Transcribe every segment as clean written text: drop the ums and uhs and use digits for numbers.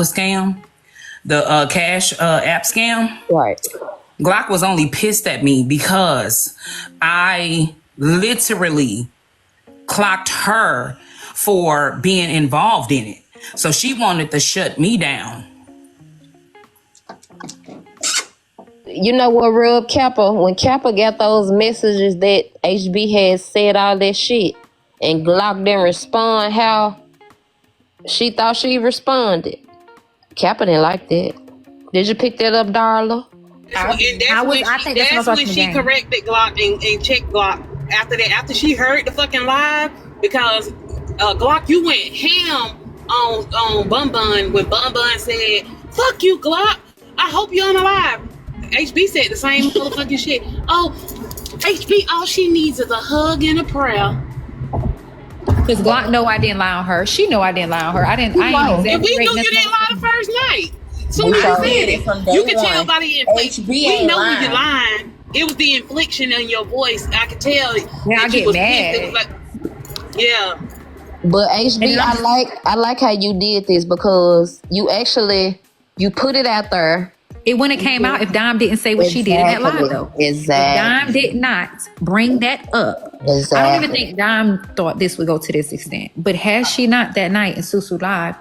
scam, the cash app scam. Right. Glock was only pissed at me because I literally clocked her for being involved in it. So she wanted to shut me down. You know what rub Kappa? When Kappa got those messages that HB had said all that shit and Glock didn't respond how she thought she responded. Kappa didn't like that. Did you pick that up, Darla? That's when she corrected Glock and checked Glock after that. After she heard the fucking live, because Glock, you went ham on Bun Bun when Bun Bun said, "Fuck you, Glock. I hope you're on the live." HB said the same motherfucking shit. Oh, HB, all she needs is a hug and a prayer. Because Glock know I didn't lie on her. She know I didn't lie on her. I ain't exaggerating. And we knew you didn't lie the first night. Soon as you said it, you can tell by the inflection. We know when you're lying. It was the inflection in your voice. I could tell. Yeah, I get mad. It was like, yeah. But HB, I like how you did this because you put it out there. It wouldn't have came out if Dime didn't say what she did in that live, though. Exactly. If Dime did not bring that up. Exactly. I don't even think Dime thought this would go to this extent. But has she not that night in Susu Live,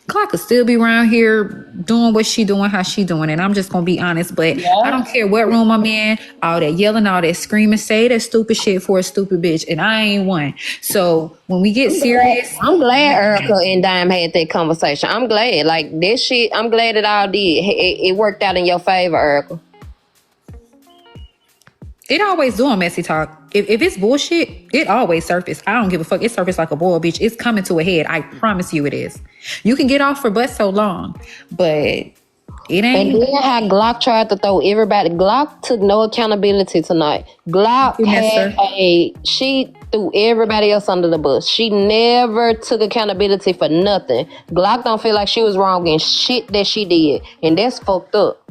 Glock could still be around here doing what she doing, how she doing. And I'm just going to be honest. But I don't care what room I'm in, all that yelling, all that screaming, say that stupid shit for a stupid bitch. And I ain't one. So when we get serious. I'm glad Erica and Dime had that conversation. I'm glad. Like, this shit, I'm glad it all did. It worked out in your favor, Erica. It always doing messy talk. If it's bullshit, it always surface. I don't give a fuck. It surface like a boiled bitch. It's coming to a head. I promise you it is. You can get off for but so long, but it ain't. And then how Glock tried to throw everybody. Glock took no accountability tonight. Glock she threw everybody else under the bus. She never took accountability for nothing. Glock don't feel like she was wrong in shit that she did. And that's fucked up.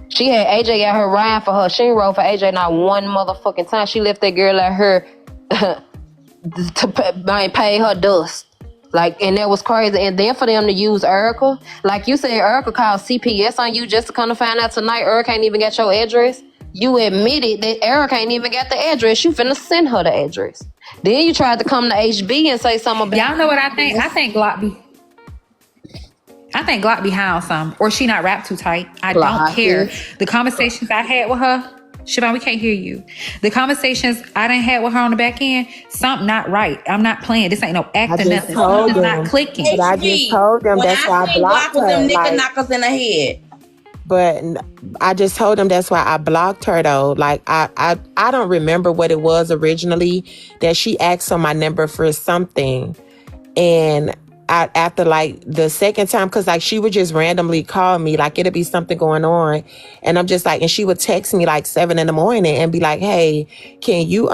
She had AJ out her riding for her. She ain't rode for AJ not one motherfucking time. She left that girl at her to pay her dust. Like, and that was crazy. And then for them to use Erica, like you said, Erica called CPS on you just to come to find out tonight Erica ain't even got your address. You admitted that Erica ain't even got the address. You finna send her the address. Then you tried to come to HB and say something about. Y'all know what I think? I think Glock be high on something, or she not wrapped too tight. I don't care. The conversations I had with her, Siobhan, we can't hear you. The conversations I done had with her on the back end, something not right. I'm not playing. This ain't no acting. Nothing. Something's not clicking. But I just told them that's why I blocked her. Them nigga knockers in the head. But I just told them that's why I blocked her though. Like I don't remember what it was originally that she asked for my number for something, and after like the second time, because like she would just randomly call me, like it'd be something going on, and I'm just like, and she would text me like 7 a.m. and be like, "Hey, can you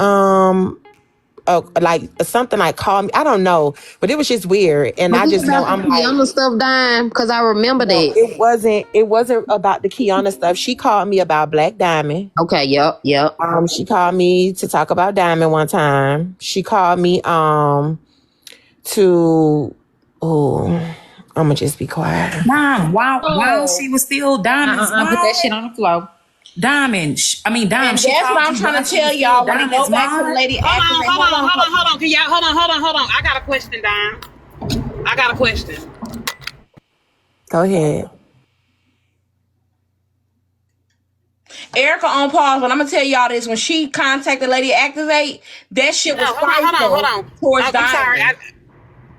like something like call me?" I don't know, but it was just weird, and I just know I'm like, Kiana stuff Dime, because I remember that it wasn't about the Kiana stuff. She called me about Black Diamond. Okay, yep. She called me to talk about Diamond one time. She called me to. Oh, I'm gonna just be quiet. Mom, while she was still Diamond's put that shit on the floor. Dime. That's what I'm trying to tell y'all. When I go back to the lady acting. Hold on. Can y'all hold on. I got a question, Dime. I got a question. Go ahead. Erica on pause, but I'm gonna tell y'all this. When she contacted Lady Activate, that shit was hold on. Towards I'm sorry.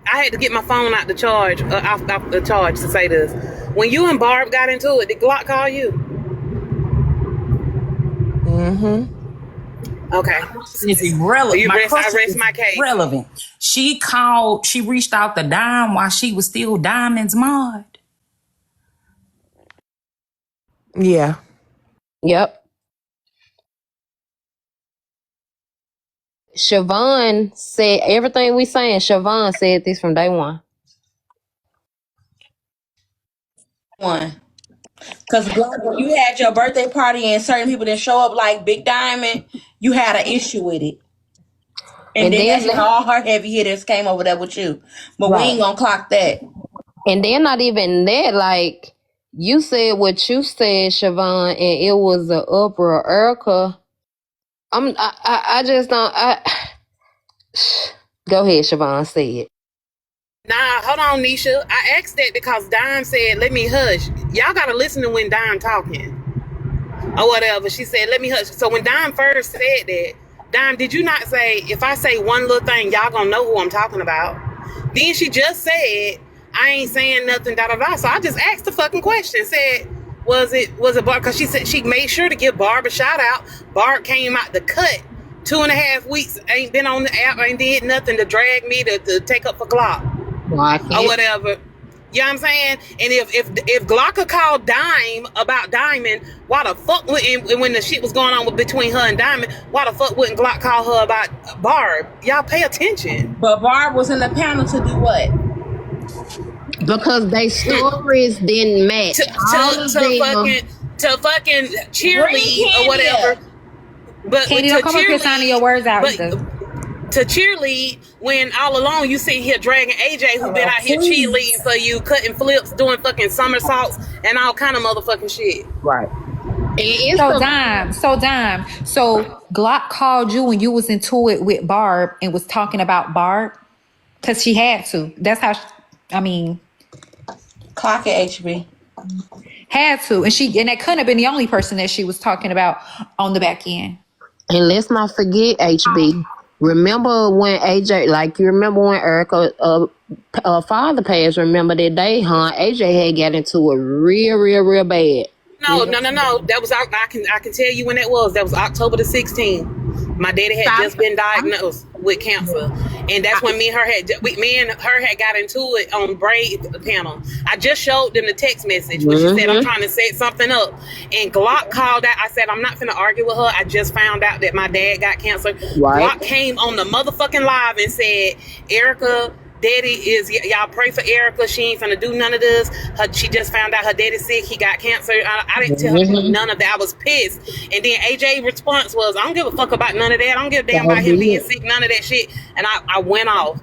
I had to get my phone out the charge, off the charge to say this. When you and Barb got into it, did Glock call you? Mm-hmm. Okay. It's irrelevant. I rest my case. Relevant. She reached out to Dime while she was still Diamond's mod. Yeah. Yep. Siobhan said everything we saying. Siobhan said this from day one. Because when you had your birthday party and certain people didn't show up like Big Diamond, you had an issue with it. And then that's when all her heavy hitters came over there with you. But we ain't gonna clock that. And then not even that, like you said what you said, Siobhan, and it was an uproar. Erica, I just don't. Go ahead, Siobhan. Say it. Nah, hold on, Nisha. I asked that because Dime said, let me hush. Y'all gotta listen to when Dime talking. Or whatever. She said, let me hush. So when Dime first said that, Dime, did you not say, if I say one little thing, y'all gonna know who I'm talking about? Then she just said, I ain't saying nothing, da-da-da. So I just asked the fucking question. Said, was it Barb? Because she said she made sure to give Barb a shout out. Barb came out the cut 2.5 weeks, ain't been on the app, ain't did nothing to drag me to take up for Glock. Or whatever. You know what I'm saying? And if Glock called Dime about Diamond, why the fuck wouldn't, when the shit was going on between her and Diamond, why the fuck wouldn't Glock call her about Barb? Y'all pay attention. But Barb was in the panel to do what? Because they stories didn't match. To fucking cheerlead or whatever. But Katie, don't come up here signing your words out either. To cheerlead when all along you sit here dragging AJ, who been out here cheerleading for you, cutting flips, doing fucking somersaults and all kind of motherfucking shit. Right. So Glock called you when you was into it with Barb and was talking about Barb because she had to. That's how. Clock it, HB. Had to, and that couldn't have been the only person that she was talking about on the back end. And let's not forget, HB. Remember when AJ, like you remember when Erica father passed, remember that day, huh? AJ had got into it real bad. No. That was, I can tell you when that was. That was October the 16th. My daddy had just been diagnosed with cancer. And that's when me and her had got into it on Braid panel. I just showed them the text message when she said, I'm trying to set something up. And Glock called out. I said, I'm not finna argue with her. I just found out that my dad got cancer. Right. Glock came on the motherfucking live and said, Erica, daddy is, y'all pray for Erica. She ain't finna do none of this. She just found out her daddy's sick. He got cancer. I didn't tell her none of that. I was pissed. And then AJ's response was, I don't give a fuck about none of that. I don't give a damn about him being sick, none of that shit. And I went off.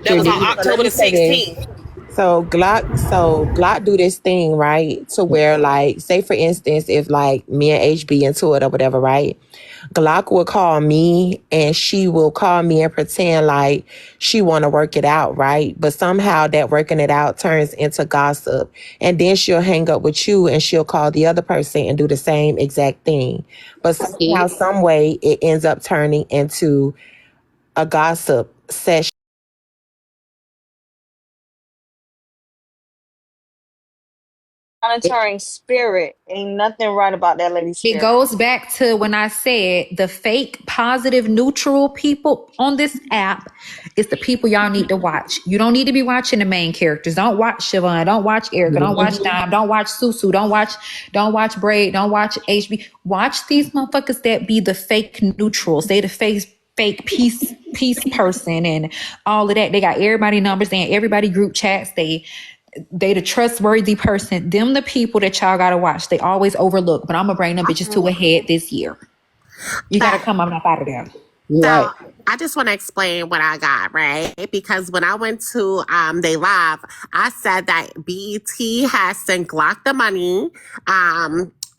That was on October the 16th. So Glock do this thing, right? To where, like, say for instance, if like me and HB into it or whatever, right? Glock will call me and she will call me and pretend like she want to work it out, right? But somehow that working it out turns into gossip. And then she'll hang up with you and she'll call the other person and do the same exact thing. But somehow, some way, it ends up turning into a gossip session. Monitoring spirit. Ain't nothing right about that lady's spirit. It goes back to when I said the fake, positive, neutral people on this app is the people y'all need to watch. You don't need to be watching the main characters. Don't watch Siobhan. Don't watch Erica. Don't watch Dime. Don't watch Susu. Don't watch Braid. Don't watch HB. Watch these motherfuckers that be the fake neutrals. They the fake peace person and all of that. They got everybody numbers. They in everybody group chats. They the trustworthy person. Them the people that y'all gotta watch. They always overlook, but I'm gonna bring them bitches to a head this year. You gotta come up out of there. So I just want to explain what I got, right? Because when I went to They Live, I said that BET has sent Glock the money.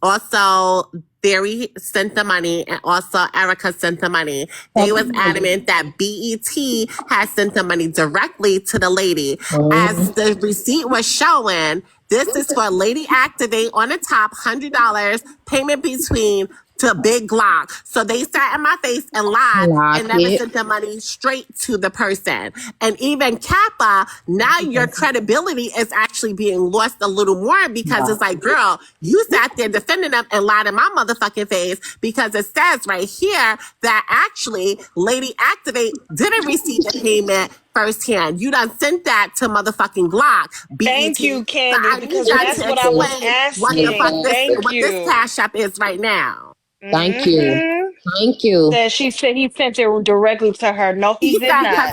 Also, Theory sent the money, and also Erica sent the money. They was adamant that BET has sent the money directly to the lady. As the receipt was showing, this is for Lady Activate on the top, $100 payment between to Big Glock. So they sat in my face and lied and never sent the money straight to the person. And even Kappa, now your credibility is actually being lost a little more because it's like, girl, you sat there defending them and lied in my motherfucking face because it says right here that actually Lady Activate didn't receive the payment firsthand. You done sent that to motherfucking Glock. Thank you, Candy, because that's what I was asking. What this Cash App is right now. Thank you. That she said he sent it directly to her. No, he did not.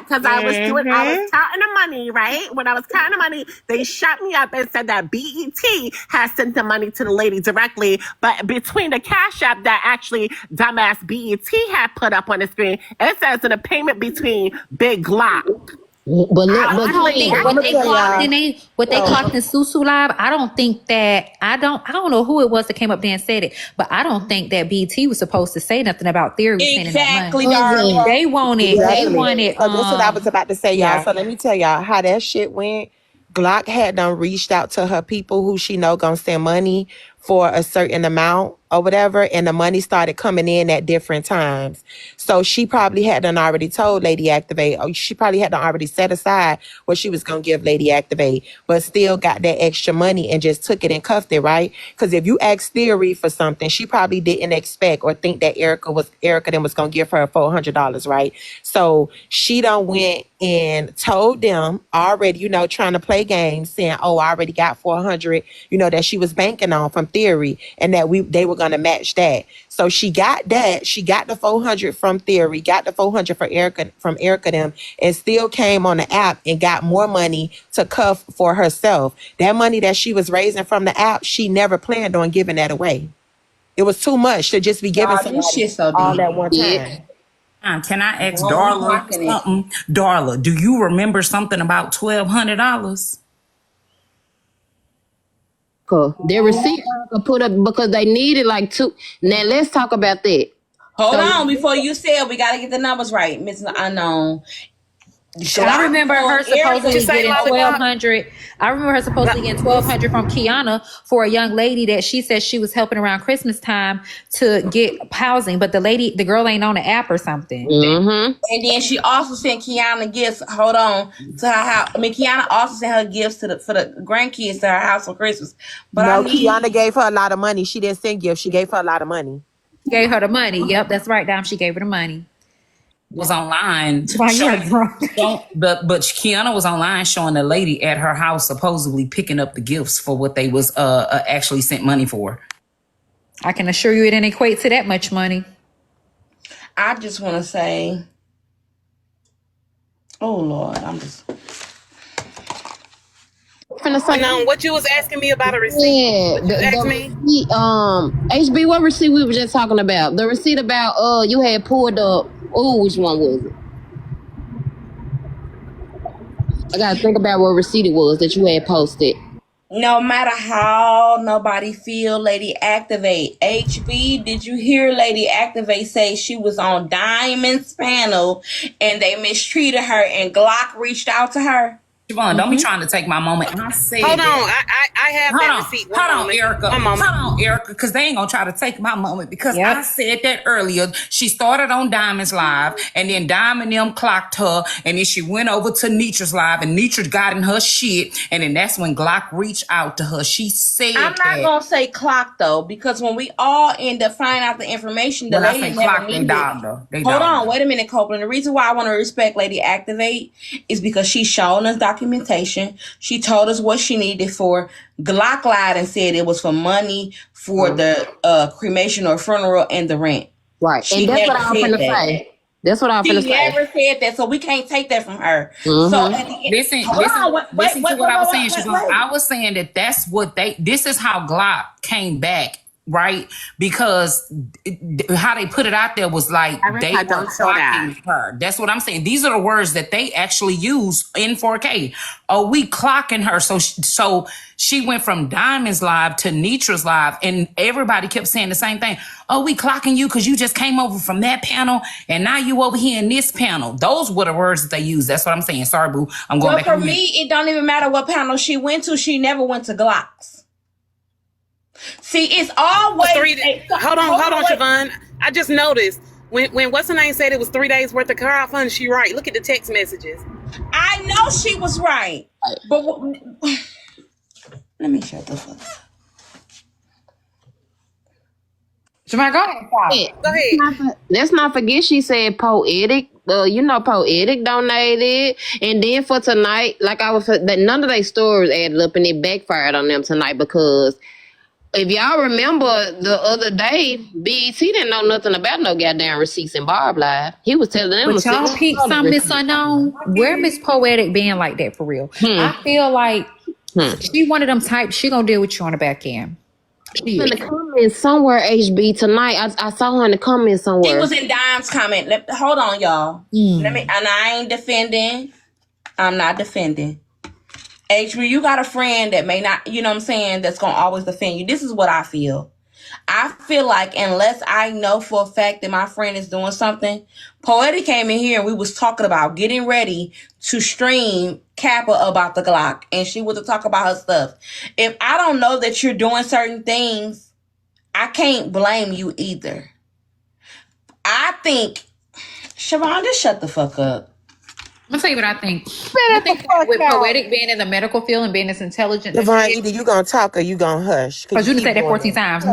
Because I was counting the money, right? When I was counting the money, they shut me up and said that BET has sent the money to the lady directly. But between the Cash App that actually dumbass BET had put up on the screen, it says that a payment between Big Glock. But look, I don't think I'ma what they tell clocked y'all. what they clocked in Susu Live. I don't think that I don't know who it was that came up there and said it, but I don't think that BT was supposed to say nothing about Theory spending that Exactly, money. Darla. They wanted Exactly. So that's what I was about to say, y'all. yeah. So let me tell y'all how that shit went. Glock had done reached out to her people who she know gonna send money for a certain amount or whatever, and the money started coming in at different times. So she probably had done already told Lady Activate, or she probably had done already set aside what she was gonna give Lady Activate, but still got that extra money and just took it and cuffed it, right? Because if you ask Theory for something, she probably didn't expect or think that Erica then was gonna give her $400, right? So she done went and told them already, trying to play games, saying, "Oh, I already got 400," that she was banking on from Theory, and that they were gonna match that. So she got that. She got the 400 from Theory, got the 400 for Erica them, and still came on the app and got more money to cuff for herself. That money that she was raising from the app, she never planned on giving that away. It was too much to just be giving Y'all, this somebody shit so all deep. at one time. Can I ask Don't be Darla clocking it. something? Darla, do you remember something about $1,200? Their receipt put up because they needed like two. Now let's talk about that. Hold on, before you say it, we gotta get the numbers right, Miss Unknown. I remember her supposedly getting Lollipop? 1,200. I remember her supposedly getting 1,200 from Kiana for a young lady that she said she was helping around Christmas time to get housing, but the girl ain't on the app or something. Mm-hmm. And then she also sent Kiana gifts. Hold on, to her house. Kiana also sent her gifts for the grandkids to her house for Christmas. But No, Kiana gave her a lot of money. She didn't send gifts. She gave her a lot of money. Gave her the money. Yep, that's right, Dom. She gave her the money. Was online Why you are drunk? but Kiana was online showing the lady at her house supposedly picking up the gifts for what they was actually sent money for. I can assure you it didn't equate to that much money. I just want to say, oh Lord, I'm just. What you was asking me about a receipt? Yeah, What you asked me? receipt, HB, what receipt we were just talking about? The receipt about you had pulled up. Oh, which one was it? I gotta think about what receipt it was that you had posted. No matter how nobody feel, Lady Activate. HB, did you hear Lady Activate say she was on Diamond's panel and they mistreated her and Glock reached out to her? Siobhan, don't be trying to take my moment. I said Hold on, that. I have that receipt. Hold on, Erica. One moment. Hold on, Erica, because they ain't gonna try to take my moment because I said that earlier. She started on Diamond's live, and then Diamond them clocked her, and then she went over to Nitra's live, and Nitra got in her shit, and then that's when Glock reached out to her. She said I'm not gonna say clock though, because when we all end up finding out the information, the when I lady say never clock, they needed. dogged her. Hold on, wait a minute, Copeland. The reason why I want to respect Lady Activate is because she's shown us documentation. She told us what she needed for. Glock lied and said it was for money for the cremation or funeral and the rent. Right, She and that's what never I'm said finna that. say. That's what I'm She finna say. never said that, so we can't take that from her. Mhm. So at the end, Listen to what I was saying, Siobhan. I was saying that that's what this is how Glock came back, right? Because how they put it out there was like they were clocking her. That's what I'm saying. These are the words that they actually use in 4K. Oh, we clocking her. So she went from Diamond's live to Nitra's live, and everybody kept saying the same thing. Oh, we clocking you because you just came over from that panel, and now you over here in this panel. Those were the words that they used. That's what I'm saying. Sorry, boo. I'm going back. For me, it don't even matter what panel she went to. She never went to Glock's. See, it's always hold on, Siobhan. I just noticed when what's her name said it was 3 days worth of crowdfunding. She right. Look at the text messages. I know she was right, but let me shut the fuck up. Siobhan, go ahead. Go ahead. Let's not forget she said Poetic. Poetic donated, and then for tonight, like I was, that none of their stories added up, and it backfired on them tonight because. If y'all remember the other day, BET didn't know nothing about no goddamn receipts in Barb Live. He was telling them. But y'all peep some Miss Unknown. Where Miss Poetic being like that for real? I feel like she one of them types. She gonna deal with you on the back end. In the comments somewhere, HB tonight. I saw her in the comments somewhere. She was in Dime's comment. Hold on, y'all. Let me. And I ain't defending. I'm not defending. HB, you got a friend that may not, you know what I'm saying, that's going to always defend you. This is what I feel. I feel like unless I know for a fact that my friend is doing something, Poetic came in here and we was talking about getting ready to stream Kappa about the Glock, and she was to talk about her stuff. If I don't know that you're doing certain things, I can't blame you either. I think, Siobhan, just shut the fuck up. I'm gonna tell you what I think. I think with Poetic being in the medical field and being as intelligent, Devon, either you gonna talk or you gonna hush. because you done said that 14 times.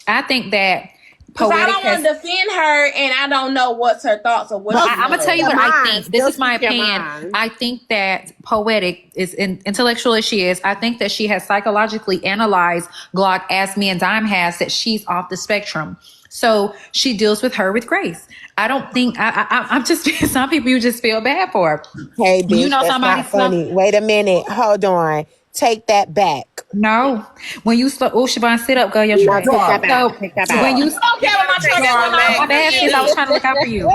I think that because I don't want to defend her, and I don't know what's her thoughts or what. I'm gonna tell you what I think. This is my opinion. I think that Poetic is intellectual as she is. I think that she has psychologically analyzed Glock as me and Dime has, that she's off the spectrum. So she deals with her with grace. I don't think I'm just some people you just feel bad for. Hey, bitch, you know that's somebody not funny. Wait a minute. Hold on. Take that back. No, when you Siobhan, sit up, girl. You're trying. Take that back. Take that back. When you don't care what my bad, sis, I was trying to look out for you.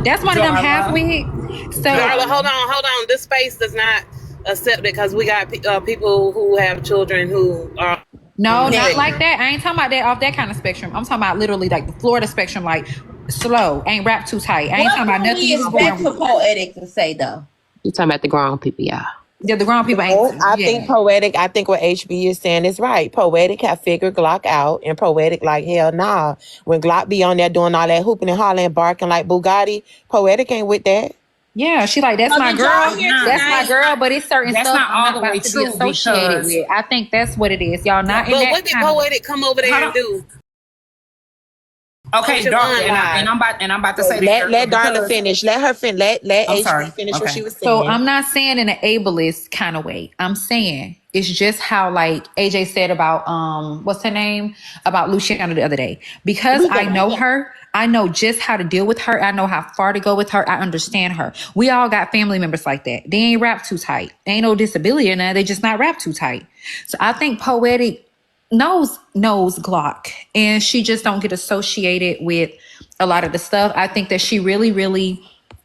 That's one of them half wig. So Darla, hold on. This space does not accept it because we got people who have children who are. No, not like that. I ain't talking about that off that kind of spectrum. I'm talking about literally like the Florida spectrum, like slow, ain't wrapped too tight. I ain't talking about nothing. What do we expect for Poetic to say though? You talking about the grown people, y'all. Yeah, the grown people ain't. I think I think what HB is saying is right. Poetic have figured Glock out, and Poetic like, hell nah. When Glock be on there doing all that hooping and hollering, barking like Bugatti, Poetic ain't with that. Yeah, she like, that's my girl. That's my girl, but it's certain That's stuff not I'm all not the way about to be true associated because- with. I think that's what it is. Y'all not in But that what did kind of- Poetic come over there and do? Okay, Darla, and I'm about to say Let Darla finish. Let her finish. Let HB finish what she was saying. So I'm not saying in an ableist kind of way. I'm saying it's just how, like AJ said about what's her name, about Luciana the other day. Because I know her, I know just how to deal with her. I know how far to go with her. I understand her. We all got family members like that. They ain't wrapped too tight. They ain't no disability in there. They just not wrapped too tight. So I think Poetic knows Glock, and she just don't get associated with a lot of the stuff. I think that she really, really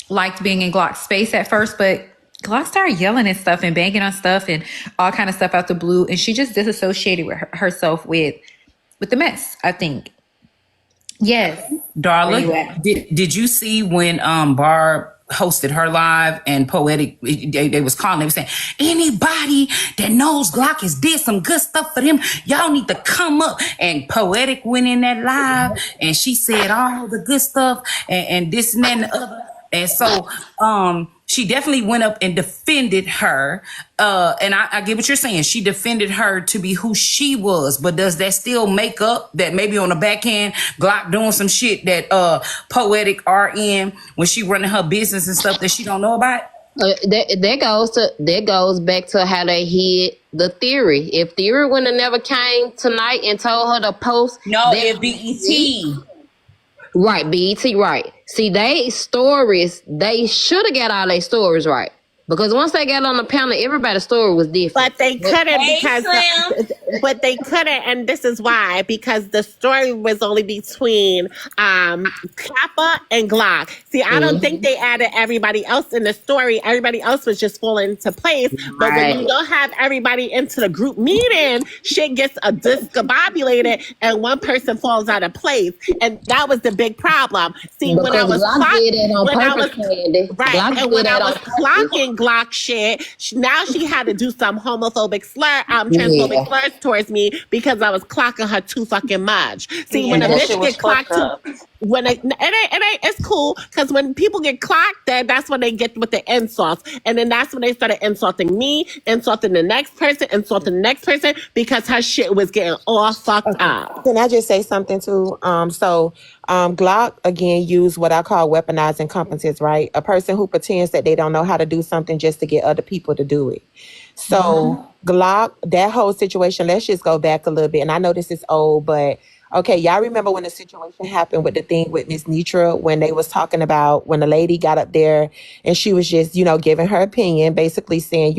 liked being in Glock's space at first, but Glock started yelling and stuff and banging on stuff and all kind of stuff out the blue, and she just disassociated with herself with the mess, I think. Yes. Darla, did you see when Barb hosted her live and Poetic, they was calling, they was saying, anybody that knows Glock has did some good stuff for them, y'all need to come up. And Poetic went in that live and she said all the good stuff and this and that and the other. And so she definitely went up and defended her. And I get what you're saying. She defended her to be who she was. But does that still make up that maybe on the back end, Glock doing some shit that Poetic are in when she running her business and stuff that she don't know about? That goes back to how they hid the Theory. If Theory would have never came tonight and told her to post, if BET. Right, BET, right. See, they should have got all their stories right. Because once they got on the panel, everybody's story was different. But they couldn't but they couldn't, and this is why, because the story was only between Kappa and Glock. See, I don't think they added everybody else in the story. Everybody else was just falling into place. But when you don't have everybody into the group meeting, shit gets discombobulated and one person falls out of place. And that was the big problem. See, because when I was clocking Glock shit, now she had to do some homophobic transphobic slurs towards me because I was clocking her too fucking much. See, when a bitch get clocked it's cool because when people get clocked, that's when they get with the insults, and then that's when they started insulting me, insulting the next person, because her shit was getting all fucked up. Can I just say something too? Glock again used what I call weaponized incompetence, right? A person who pretends that they don't know how to do something just to get other people to do it. So Glock, that whole situation, let's just go back a little bit. And I know this is old, but okay, y'all remember when the situation happened with the thing with Miss Nitra, when they was talking about when the lady got up there and she was just, giving her opinion, basically saying,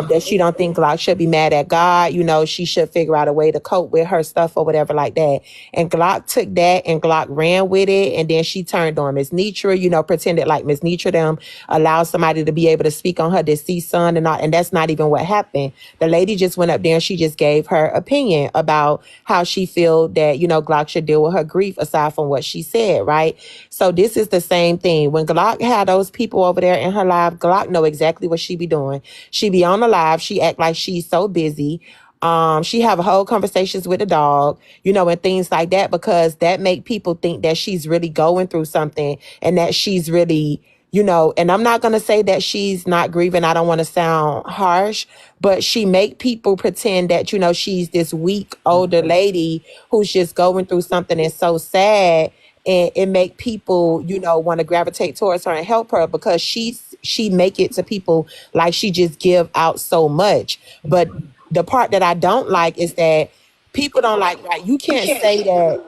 that she don't think Glock should be mad at God. You know, she should figure out a way to cope with her stuff or whatever like that. And Glock took that and Glock ran with it. And then she turned on Miss Nitra, you know, pretended like Miss Nitra them allowed somebody to be able to speak on her deceased son and all. And that's not even what happened. The lady just went up there and she just gave her opinion about how she feel that, you know, Glock should deal with her grief aside from what she said, right? So this is the same thing. When Glock had those people over there in her live, Glock know exactly what she be doing. She be on the live. She act like she's so busy. She have whole conversations with the dog, you know, and things like that, because that make people think that she's really going through something and that she's really, you know, and I'm not going to say that she's not grieving. I don't want to sound harsh, but she make people pretend that, you know, she's this weak older lady who's just going through something and so sad. And it make people, you know, want to gravitate towards her and help her because she make it to people like she just give out so much. But the part that I don't like is that people don't like, right? You can't say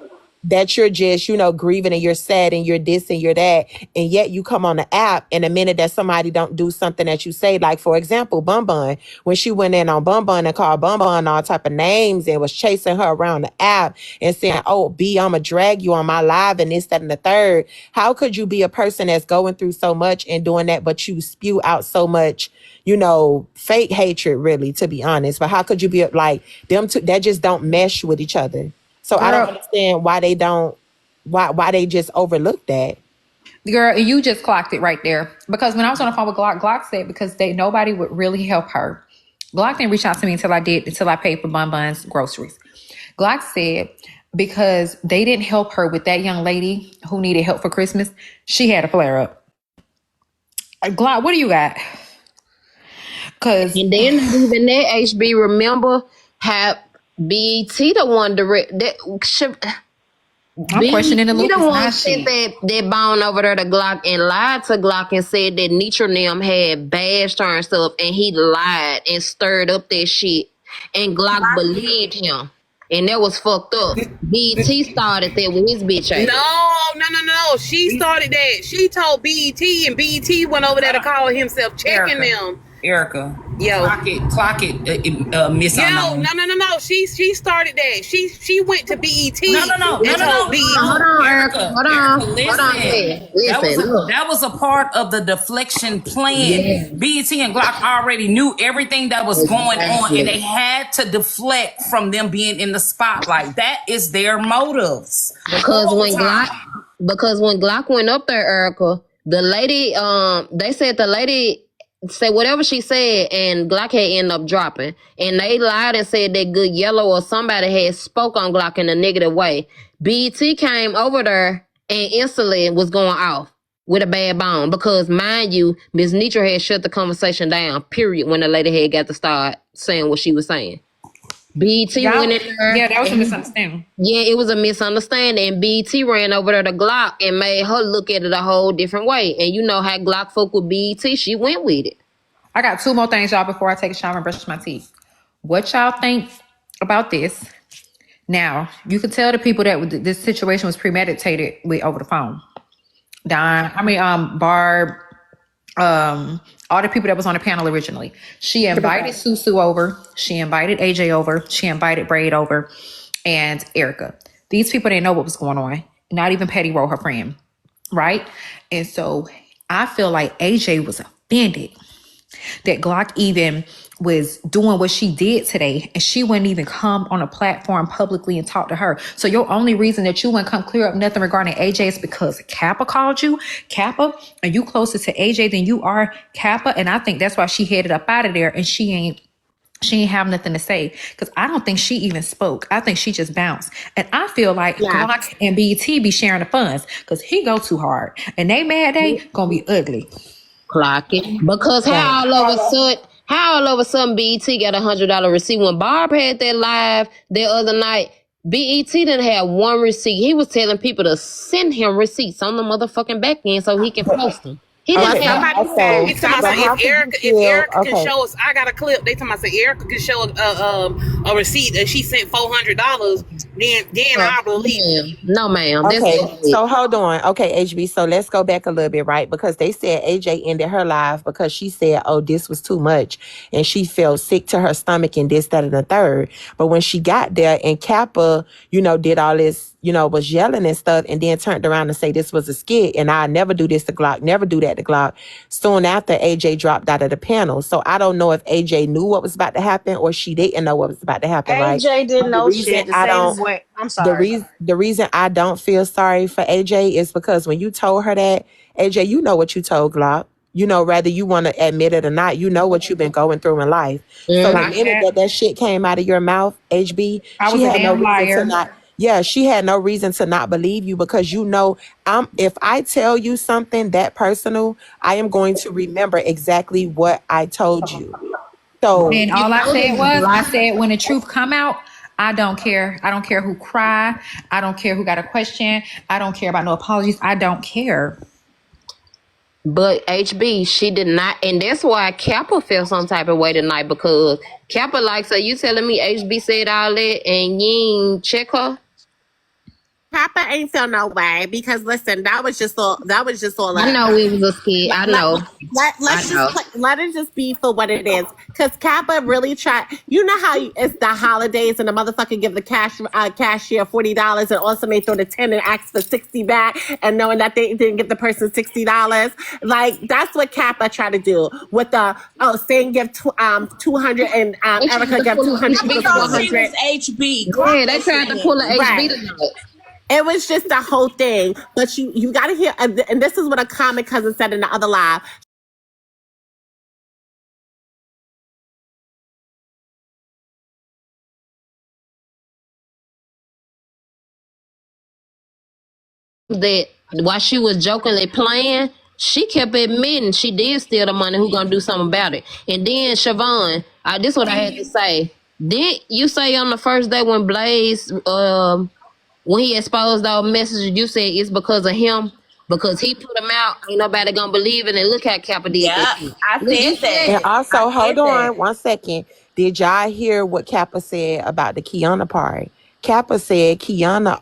that you're just, you know, grieving and you're sad and you're this and you're that. And yet you come on the app and the minute that somebody don't do something that you say, like, for example, Bun Bun, when she went in on Bun Bun and called Bun Bun all type of names and was chasing her around the app and saying, oh, B, I'm going to drag you on my live and this, that, and the third. How could you be a person that's going through so much and doing that, but you spew out so much, you know, fake hatred, really, to be honest? But how could you be like them two that just don't mesh with each other? So I don't understand why they don't, why they just overlook that. Girl, you just clocked it right there. Because when I was on the phone with Glock, Glock said because nobody would really help her. Glock didn't reach out to me until I paid for Bun Bun's groceries. Glock said because they didn't help her with that young lady who needed help for Christmas, she had a flare up. Glock, what do you got? And then even that HB, remember how BET the one direct that I'm questioning the loop. The one sent that bone over there to Glock and lied to Glock and said that Nitra Nim had bashed her and stuff, and he lied and stirred up that shit, and Glock believed him, and that was fucked up. BET started that with his bitch ass. No. She started that. She told BET, and BET went over there to call himself checking them. Erica. Yo. Clock it, Miss Unknown. No. She started that. She went to BET. No. Hold on, Erica. Hold on. Listen. That was a part of the deflection plan. Yeah. BET and Glock already knew everything that was going on, and they had to deflect from them being in the spotlight. That is their motives. Because when Glock went up there, Erica, the lady, they said the lady said whatever she said, and Glock had ended up dropping. And they lied and said that Good Yellow or somebody had spoke on Glock in a negative way. BET came over there and instantly was going off with a bad bone because, mind you, Miss Nitra had shut the conversation down, period, when the lady had got to start saying what she was saying. BET went in there. Yeah, that was a misunderstanding. Yeah, it was a misunderstanding. And BET ran over there to Glock and made her look at it a whole different way. And you know how Glock folk with BET, she went with it. I got two more things, y'all, before I take a shower and brush my teeth. What y'all think about this? Now, you could tell the people that this situation was premeditated with over the phone. Barb, all the people that was on the panel originally. She invited Susu over. She invited AJ over. She invited Braid over and Erica. These people didn't know what was going on. Not even Petty Roll, her friend. Right? And so I feel like AJ was offended that Glock even was doing what she did today, and she wouldn't even come on a platform publicly and talk to her. So your only reason that you wouldn't come clear up nothing regarding AJ is because Kappa called you. Kappa, are you closer to AJ than you are Kappa? And I think that's why she headed up out of there, and she ain't have nothing to say, because I don't think she even spoke. I think she just bounced. And I feel like Glock and BET be sharing the funds because he go too hard, and they mad day gonna be ugly. Clock it. Because how all of a sudden BET got $100 receipt when Barb had that live the other night. BET didn't have one receipt. He was telling people to send him receipts on the motherfucking back end so he can post them. He didn't have if Erica can show us, I got a clip. They talking about Erica can show a receipt that she sent $400. then I believe it. No, ma'am. That's Okay, it. so hold on. Okay, HB. So let's go back a little bit, right? Because they said AJ ended her live because she said, "Oh, this was too much," and she felt sick to her stomach and this, that, and the third. But when she got there and Kappa, did all this, was yelling and stuff, and then turned around and say this was a skit, and I never do this to Glock, never do that to Glock. Soon after, AJ dropped out of the panel. So I don't know if AJ knew what was about to happen or she didn't know what was about to happen. AJ right? didn't know shit. I'm sorry. The reason I don't feel sorry for AJ is because when you told her that, AJ, you know what you told Glock. Whether you want to admit it or not, you know what you've been going through in life. So the minute that shit came out of your mouth, HB, she had no reason to not. Yeah, she had no reason to not believe you because if I tell you something that personal, I am going to remember exactly what I told you. So and all I said was, I said when the truth come out, I don't care. I don't care who cry. I don't care who got a question. I don't care about no apologies. I don't care. But HB, she did not, and that's why Kappa felt some type of way tonight because Kappa so you telling me HB said all that and you ain't check her? Kappa ain't feel no way because listen, that was just all. I know it was a skit. I know. Let it just be for what it is. Because Kappa really tried. You know how it's the holidays and the motherfucker give the cashier $40 and also may throw the 10 and ask for 60 back, and knowing that they didn't give the person $60. Like that's what Kappa tried to do with the saying give 200 and Erica give 200 because she was HB. Yeah, they tried to pull an HB tonight. It was just the whole thing. But you got to hear, and this is what a comic cousin said in the other live. That while she was jokingly playing, she kept admitting she did steal the money. Who gonna do something about it? And then Siobhan, this is what I had to say. Did you say on the first day when Blaze, when he exposed all messages, you said it's because of him? Because he put them out, ain't nobody gonna believe it. And look how Kappa did that. I said that. And also, hold on 1 second. Did y'all hear what Kappa said about the Kiana part? Kappa said Kiana.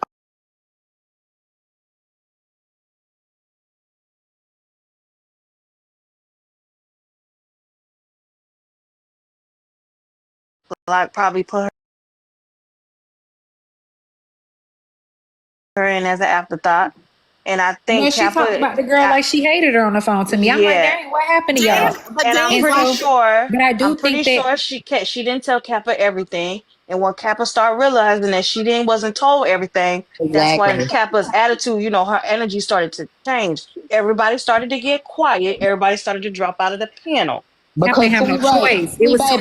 Like probably put her in as an afterthought. And I think she talked about the girl like she hated her on the phone to me. I'm like, dang, what happened to y'all? And I'm pretty sure. But I do think that she didn't tell Kappa everything. And when Kappa started realizing that she wasn't told everything, that's why Kappa's attitude, her energy started to change. Everybody started to get quiet. Everybody started to drop out of the panel. Kappa didn't have no choice. It was no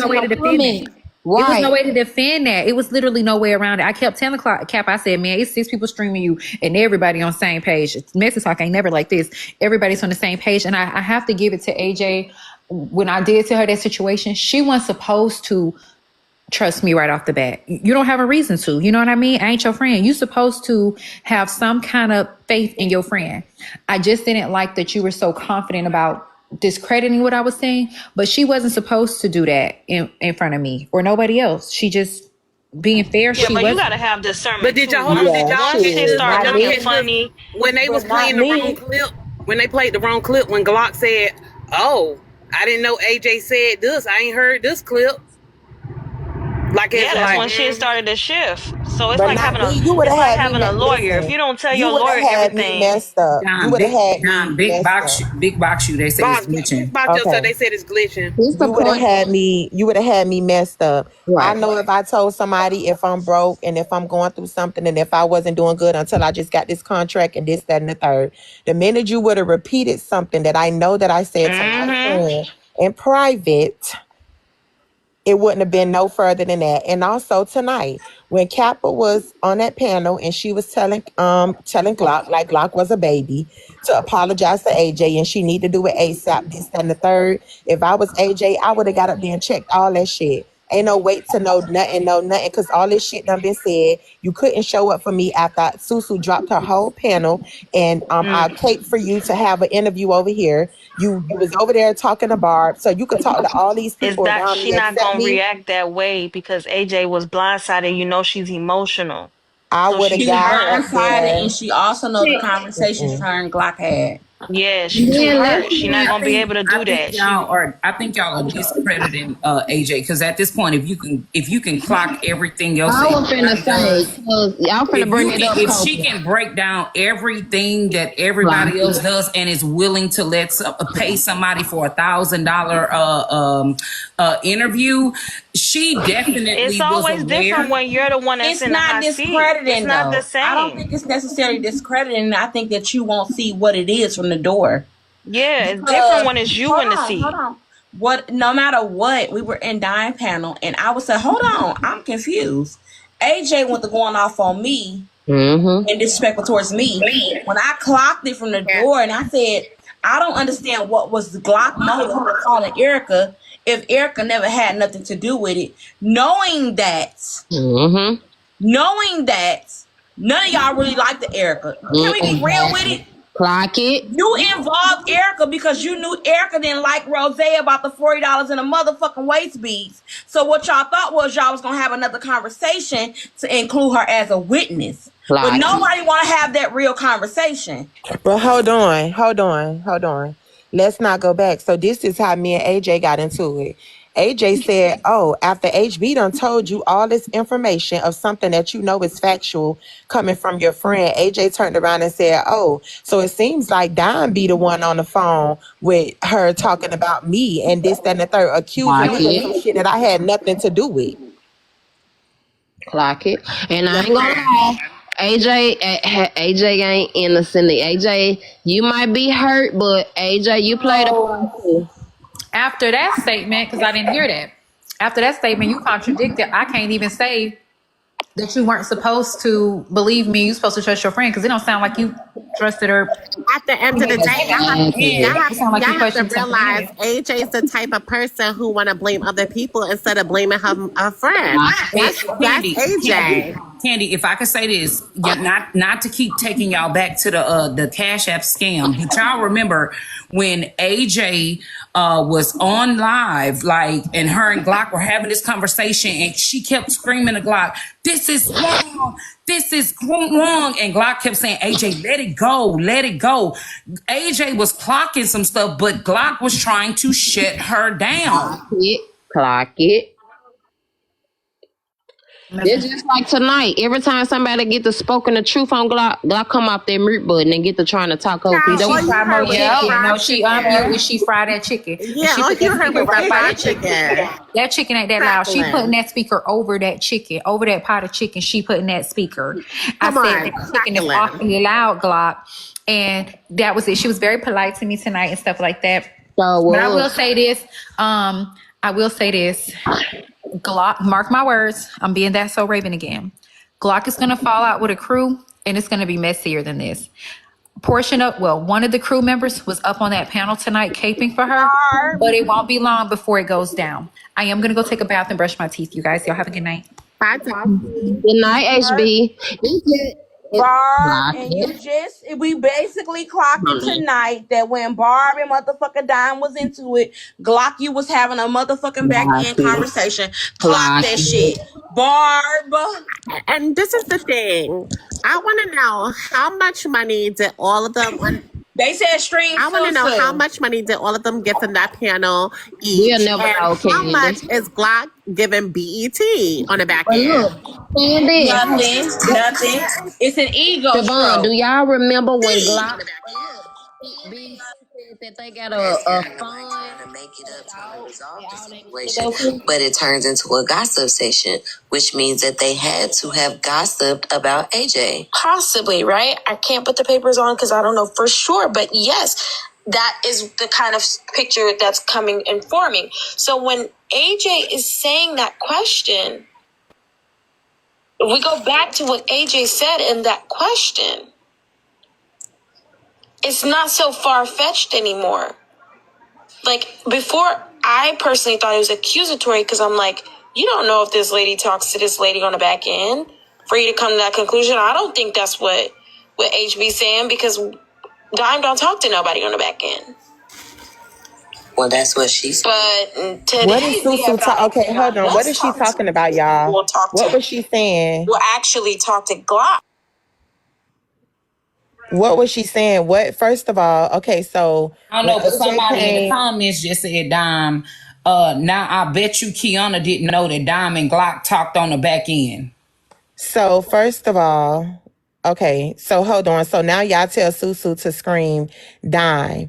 way to defend it. Right. It was no way to defend that. It was literally no way around it. I kept telling Cap, I said, man, it's 6 people streaming you and everybody on the same page. Message Talk ain't never like this. Everybody's on the same page. And I have to give it to AJ. When I did tell her that situation, she wasn't supposed to trust me right off the bat. You don't have a reason to. You know what I mean? I ain't your friend. You're supposed to have some kind of faith in your friend. I just didn't like that you were so confident about discrediting what I was saying, but she wasn't supposed to do that in front of me or nobody else. She just being fair. Yeah, but you gotta have discernment. But did y'all hold on? Did y'all start looking funny when they was playing the wrong clip? When they played the wrong clip, when Glock said, "Oh, I didn't know AJ said this. I ain't heard this clip." That's when shit started to shift. So it's like having a lawyer. If you don't tell your lawyer everything, messed up. You would have had big box you. They say it's glitching. So they said it's glitching. You would have had me messed up. Right. I know if I told somebody if I'm broke and if I'm going through something and if I wasn't doing good until I just got this contract and this, that, and the third. The minute you would have repeated something that I know that I said to my friend in private, it wouldn't have been no further than that. And also tonight, when Kappa was on that panel and she was telling Glock, like Glock was a baby, to apologize to AJ and she need to do it ASAP, this, that, and the third. If I was AJ, I would have got up there and checked all that shit. Ain't no wait to know nothing, because all this shit done been said. You couldn't show up for me after Susu dropped her whole panel, and I paid for you to have an interview over here. You was over there talking to Barb, so you could talk to all these Is people that around she me not except gonna me. react that way because AJ was blindsided? You know she's emotional. I So would have She's got up blindsided, and there. she also know the conversations her and Glock had. yeah, she too Then let's hurt. She not gonna be able to do that. I think y'all are discrediting AJ, because at this point, if you can clock everything else I that was finna everybody say, does, cause y'all finna bring it up. if she can break down everything that everybody else does and is willing to pay somebody for $1,000 interview, she definitely It's was always different aware. when you're the one that's It's in the not hot seat. discrediting, It's not though. the same. I don't think it's necessarily discrediting. I think that you won't see what it is from the door. Yeah, it's different when it's you Hold in the on, seat. hold on. What? No matter what, we were in Dime panel, and I would say, "Hold on, I'm confused." AJ went to going off on me and disrespectful towards me when I clocked it from the door, and I said, "I don't understand what was the Glock motive for calling Erica if Erica never had nothing to do with it, knowing that none of y'all really like the Erica. Can we be real with it? Clock it. You involved Erica because you knew Erica didn't like Rose about the $40 in a motherfucking waist beads. So what y'all thought was y'all was gonna have another conversation to include her as a witness. But nobody want to have that real conversation. But hold on. Let's not go back. So this is how me and AJ got into it. AJ said, "Oh, after HB done told you all this information of something that you know is factual coming from your friend," AJ turned around and said, "Oh, so it seems like Dime be the one on the phone with her talking about me and this, that, and the third, accusing me of some shit that I had nothing to do with." Clock it. And I ain't gonna lie, AJ ain't innocent. AJ, you might be hurt, but AJ, you played a part too. After that statement, because I didn't hear that. After that statement, you contradicted. I can't even say that you weren't supposed to believe me. You're supposed to trust your friend, because it don't sound like you trusted her. At the end of the day, y'all have to realize AJ's the type of person who want to blame other people instead of blaming her friend. That's AJ. Candy, if I could say this, not to keep taking y'all back to the Cash App scam, but y'all remember when AJ was on live, and her and Glock were having this conversation, and she kept screaming to Glock, "This is wrong. This is wrong." And Glock kept saying, "AJ, let it go. Let it go." AJ was clocking some stuff, but Glock was trying to shut her down. Clock it. It's just like tonight. Every time somebody get to spoken the truth on Glock come off their mute button and get to trying to talk over people. She fried more chicken. No, she unmute when she fried that chicken. Yeah, she put you heard me right fried chicken. That chicken ain't that loud. She putting that speaker over that chicken, over that pot of chicken. She putting that speaker. I said that chicken is awfully loud, Glock. And that was it. She was very polite to me tonight and stuff like that. But I will say this. Glock, mark my words, I'm being that so Raven again. Glock is going to fall out with a crew, and it's going to be messier than this. One of the crew members was up on that panel tonight caping for her, but it won't be long before it goes down. I am going to go take a bath and brush my teeth, you guys. Y'all have a good night. Bye. Good night, HB. Barb, and we basically clocked it tonight that when Barb and motherfucking Dime was into it, Glock, you was having a motherfucking back end conversation. Clock that shit. Barb. And this is the thing. I want to know how much money did all of them... They said stream. I want to know how much money did all of them get from that panel each, we'll never know, how much is Glock giving BET on the back end? Nothing. It's an ego. Javon, do y'all remember when Glock said that they got a fund to make it up, trying to resolve the situation, but it turns into a gossip session, which means that they had to have gossiped about AJ. Possibly, right? I can't put the papers on because I don't know for sure, but yes, that is the kind of picture that's coming and forming. So when AJ is saying that question, if we go back to what AJ said in that question, it's not so far-fetched anymore. Like, before, I personally thought it was accusatory because I'm like, You don't know if this lady talks to this lady on the back end for you to come to that conclusion. I don't think that's what HB saying, because Dime don't talk to nobody on the back end. Well, that's what she said. But today, What is Susu okay, hold on. What is she talking about, y'all? What was she saying? We'll actually talk to Glock. What was she saying? What? First of all, okay, so I don't know, but somebody in the comments just said, Dime, now I bet you Kiana didn't know that Dime and Glock talked on the back end. So first of all, okay, so hold on. So now y'all tell Susu to scream Dime.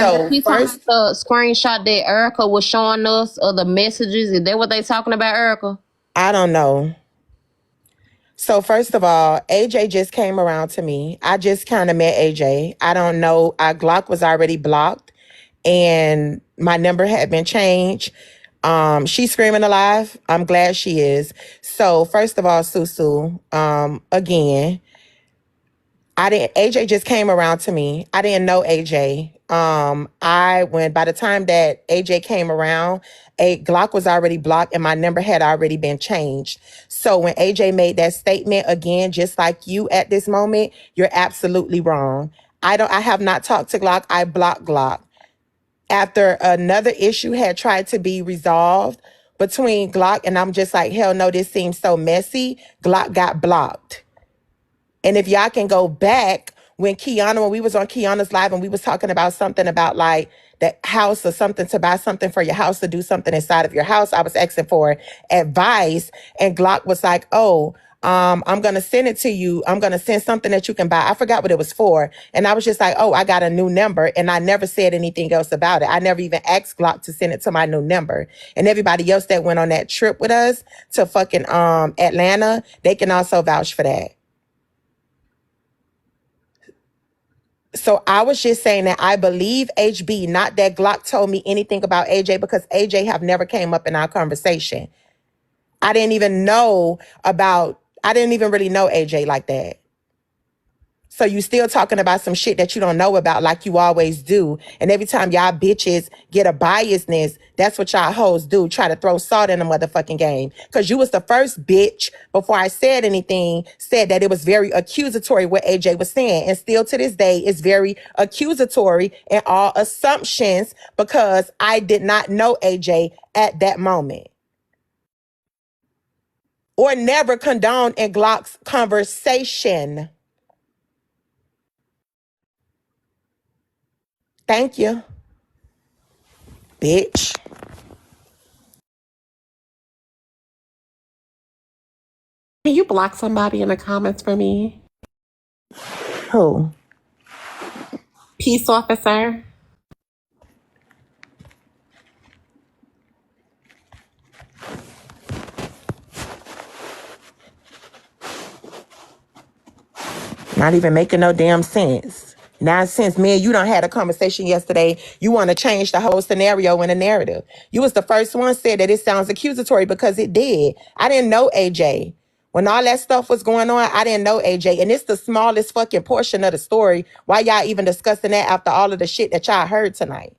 So he talking the screenshot that Erica was showing us of the messages. Is that what they talking about, Erica? I don't know. So first of all, AJ just came around to me. I just kind of met AJ. I don't know. Glock was already blocked and my number had been changed. She's screaming alive. I'm glad she is. So first of all, Susu, again, AJ just came around to me. I didn't know AJ. By the time that AJ came around, Glock was already blocked and my number had already been changed. So when AJ made that statement again, just like you at this moment, you're absolutely wrong. I have not talked to Glock. I blocked Glock. After another issue had tried to be resolved between Glock, and I'm just like, hell no, this seems so messy. Glock got blocked. And if y'all can go back when we was on Kiana's live and we was talking about something about like the house or something, to buy something for your house, to do something inside of your house, I was asking for advice and Glock was like, I'm going to send it to you. I'm going to send something that you can buy. I forgot what it was for. And I was just like, I got a new number. And I never said anything else about it. I never even asked Glock to send it to my new number. And everybody else that went on that trip with us to fucking Atlanta, they can also vouch for that. So I was just saying that I believe HB, not that Glock told me anything about AJ, because AJ have never came up in our conversation. I didn't even really know AJ like that. So you still talking about some shit that you don't know about like you always do. And every time y'all bitches get a biasness, that's what y'all hoes do. Try to throw salt in the motherfucking game. Because you was the first bitch, before I said anything, said that it was very accusatory what AJ was saying. And still to this day, it's very accusatory and all assumptions because I did not know AJ at that moment. Or never condone in Glock's conversation. Thank you, bitch. Can you block somebody in the comments for me? Who? Peace officer. Not even making no damn sense. Now, since me and you done had a conversation yesterday, you want to change the whole scenario in the narrative. You was the first one said that it sounds accusatory because it did. I didn't know AJ. When all that stuff was going on, I didn't know AJ. And it's the smallest fucking portion of the story. Why y'all even discussing that after all of the shit that y'all heard tonight?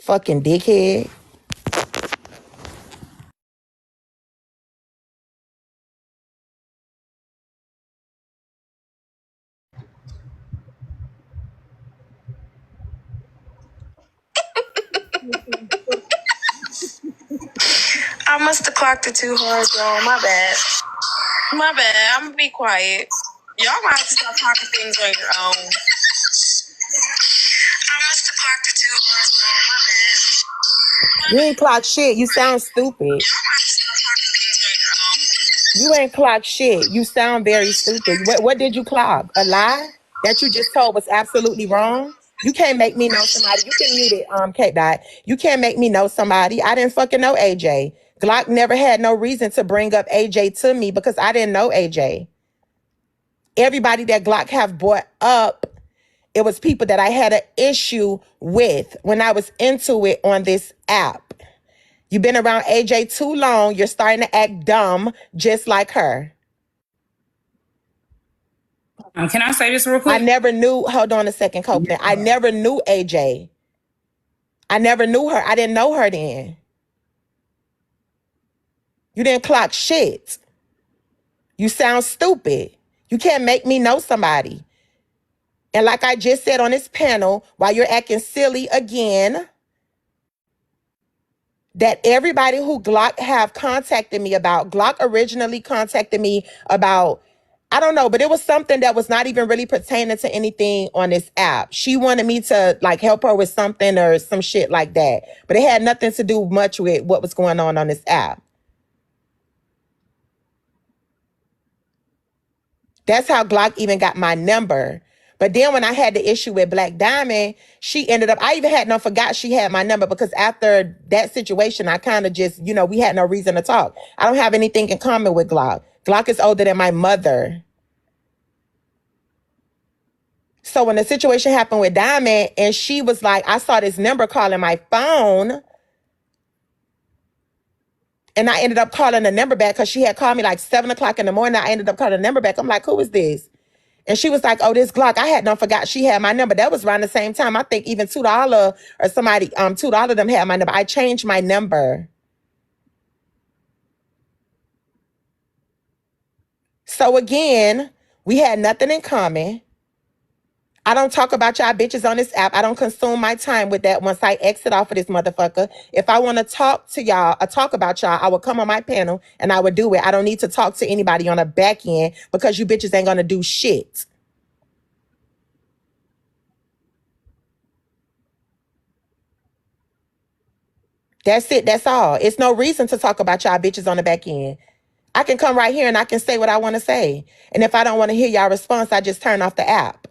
Fucking dickhead. I must have clocked it too hard, y'all. My bad. My bad. I'm gonna be quiet. Y'all might have to start talking things on your own. I must have clocked it too hard, y'all. My bad. You ain't clock shit. You sound stupid. You ain't clock shit. You sound very stupid. What did you clock? A lie that you just told was absolutely wrong? You can't make me know somebody. You can mute it, Kate Dot. You can't make me know somebody. I didn't fucking know AJ. Glock never had no reason to bring up AJ to me because I didn't know AJ. Everybody that Glock have brought up, it was people that I had an issue with when I was into it on this app. You've been around AJ too long. You're starting to act dumb just like her. Can I say this real quick? I never knew, hold on a second, Copeland. I never knew AJ. I never knew her. I didn't know her then. You didn't clock shit. You sound stupid. You can't make me know somebody. And like I just said on this panel, while you're acting silly again, that everybody who Glock have contacted me about, Glock originally contacted me about, I don't know, but it was something that was not even really pertaining to anything on this app. She wanted me to like help her with something or some shit like that. But it had nothing to do much with what was going on this app. That's how Glock even got my number. But then when I had the issue with Black Diamond, she ended up, I even forgot she had my number because after that situation, I kind of just, we had no reason to talk. I don't have anything in common with Glock. Glock is older than my mother. So when the situation happened with Diamond and she was like, I saw this number calling my phone. And I ended up calling the number back because she had called me like 7 o'clock in the morning. I ended up calling the number back. I'm like, who is this? And she was like, oh, this Glock. I had forgot she had my number. That was around the same time. I think even $2 or somebody, $2 of them had my number. I changed my number. So again, we had nothing in common. I don't talk about y'all bitches on this app. I don't consume my time with that once I exit off of this motherfucker. If I want to talk to y'all or talk about y'all, I would come on my panel and I would do it. I don't need to talk to anybody on the back end because you bitches ain't going to do shit. That's it. That's all. It's no reason to talk about y'all bitches on the back end. I can come right here and I can say what I want to say. And if I don't want to hear y'all response, I just turn off the app.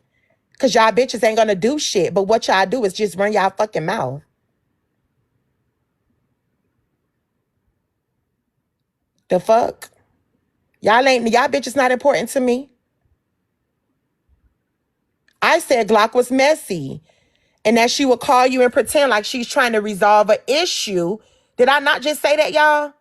Because y'all bitches ain't going to do shit. But what y'all do is just run y'all fucking mouth. The fuck? Y'all bitches not important to me. I said Glock was messy. And that she would call you and pretend like she's trying to resolve an issue. Did I not just say that, y'all?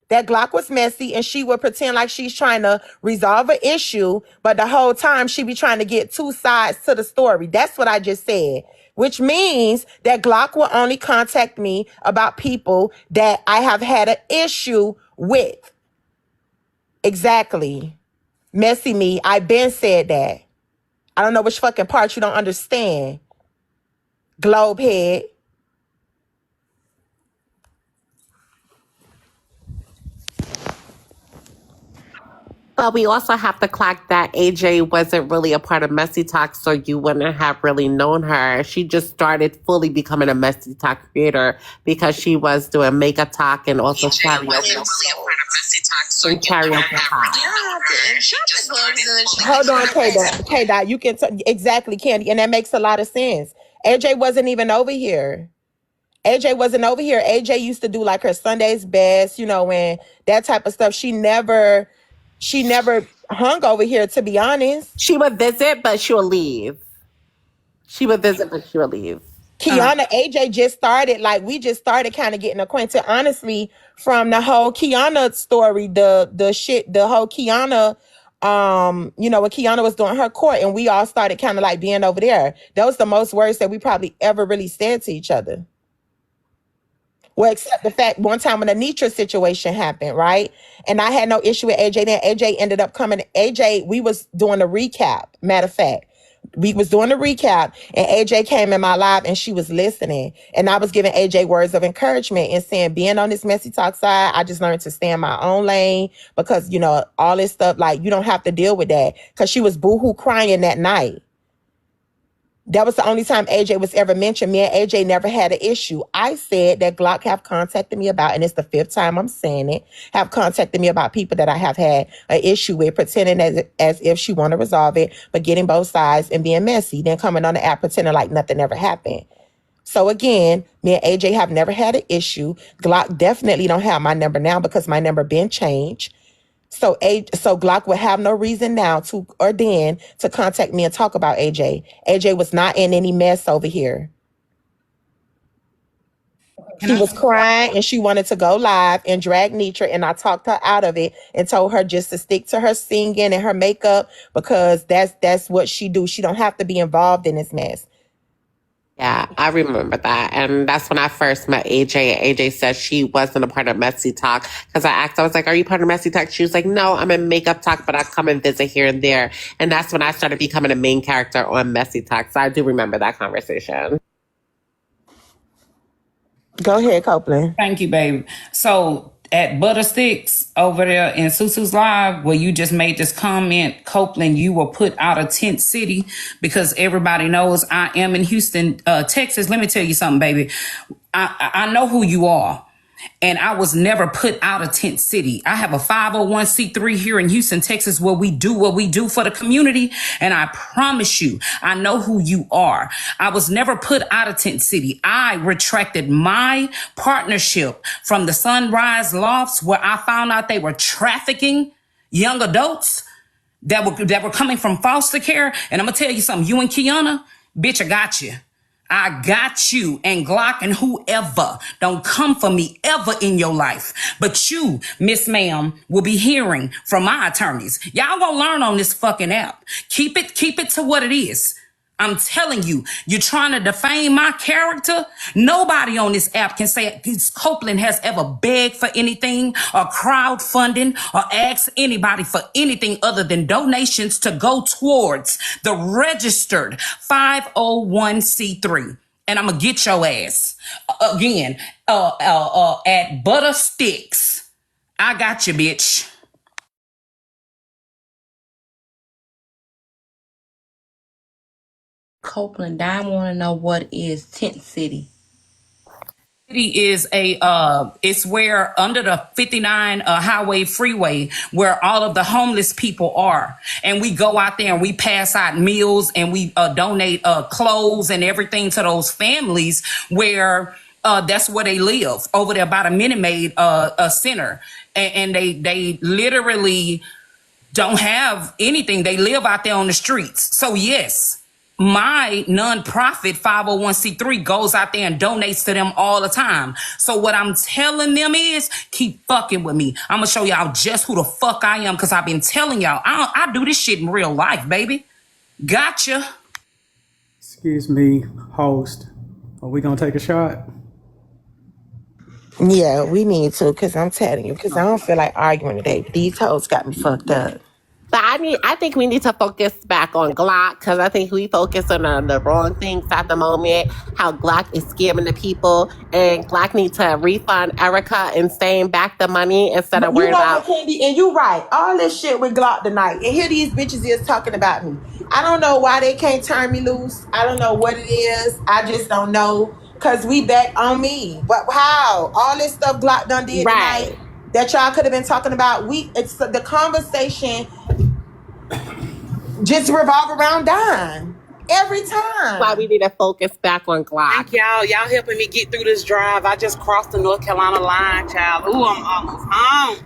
That Glock was messy and she would pretend like she's trying to resolve an issue, but the whole time she be trying to get two sides to the story. That's what I just said, which means that Glock will only contact me about people that I have had an issue with. Exactly. Messy me. I been said that. I don't know which fucking part you don't understand. Globe head. But we also have to clock that AJ wasn't really a part of Messy Talk, so you wouldn't have really known her. She just started fully becoming a Messy Talk creator because she was doing Makeup Talk and also karaoke. Hold on, K-Dot. You can exactly, Candy, and that makes a lot of sense. AJ wasn't even over here. AJ wasn't over here. AJ used to do like her Sunday's Best, and that type of stuff. She never hung over here, to be honest. She would visit, but she would leave. Kiana, AJ just started, we just started kind of getting acquainted, honestly, from the whole Kiana story, the whole Kiana, when Kiana was doing her court and we all started kind of being over there. That was the most words that we probably ever really said to each other. Well, except the fact one time when the Nitra situation happened, right? And I had no issue with AJ. Then AJ ended up coming. AJ, we was doing a recap. Matter of fact, we was doing a recap and AJ came in my live and she was listening. And I was giving AJ words of encouragement and saying, being on this Messy Talk side, I just learned to stay in my own lane because, all this stuff, you don't have to deal with that. Because she was boohoo crying that night. That was the only time AJ was ever mentioned. Me and AJ never had an issue. I said that Glock have contacted me about, and it's the 5th time I'm saying it, have contacted me about people that I have had an issue with, pretending as if she want to resolve it, but getting both sides and being messy, then coming on the app pretending like nothing ever happened. So again, me and AJ have never had an issue. Glock definitely don't have my number now because my number been changed. So Glock would have no reason now to or then to contact me and talk about AJ. AJ was not in any mess over here. She was crying and she wanted to go live and drag Nitra, and I talked her out of it and told her just to stick to her singing and her makeup because that's what she do. She don't have to be involved in this mess. Yeah, I remember that. And that's when I first met AJ. AJ said she wasn't a part of Messy Talk. Because I asked, I was like, are you part of Messy Talk? She was like, no, I'm in Makeup Talk, but I come and visit here and there. And that's when I started becoming a main character on Messy Talk. So I do remember that conversation. Go ahead, Copeland. Thank you, baby. So at Buttersticks over there in Susu's Live, where you just made this comment, Copeland, you were put out of Tent City because everybody knows I am in Houston, Texas. Let me tell you something, baby. I know who you are. And I was never put out of Tent City. I have a 501c3 here in Houston, Texas, where we do what we do for the community. And I promise you, I know who you are. I was never put out of Tent City. I retracted my partnership from the Sunrise Lofts, where I found out they were trafficking young adults that were coming from foster care. And I'm going to tell you something. You and Kiana, bitch, I got you. I got you, and Glock and whoever don't come for me ever in your life. But you, Miss Ma'am, will be hearing from my attorneys. Y'all gonna learn on this fucking app. Keep it to what it is. I'm telling you, you're trying to defame my character. Nobody on this app can say Copeland has ever begged for anything or crowdfunding or asked anybody for anything other than donations to go towards the registered 501c3. And I'm going to get your ass again at Buttersticks. I got you, bitch. Copeland, I want to know what is Tent City. City is it's where under the 59 highway freeway where all of the homeless people are, and we go out there and we pass out meals and we donate clothes and everything to those families where that's where they live over there by the Minute Maid center, and they literally don't have anything. They live out there on the streets. So yes, my nonprofit 501c3 goes out there and donates to them all the time. So what I'm telling them is keep fucking with me. I'm gonna show y'all just who the fuck I am, because I've been telling y'all I do this shit in real life, baby. Gotcha. Excuse me, host. Are we gonna take a shot? Yeah, we need to, because I'm telling you, because I don't feel like arguing today. These hoes got me fucked up. But I think we need to focus back on Glock, because I think we focus on the wrong things at the moment. How Glock is scamming the people, and Glock needs to refund Erica and send back the money instead of worrying about. Candy, and you right. All this shit with Glock tonight, and here these bitches is talking about me. I don't know why they can't turn me loose. I don't know what it is. I just don't know, because we back on me. But how? All this stuff Glock done did tonight that y'all could have been talking about. It's the conversation just revolve around Don every time. Why we need to focus back on Glock. Thank y'all. Y'all helping me get through this drive. I just crossed the North Carolina line, child. Ooh, I'm almost home.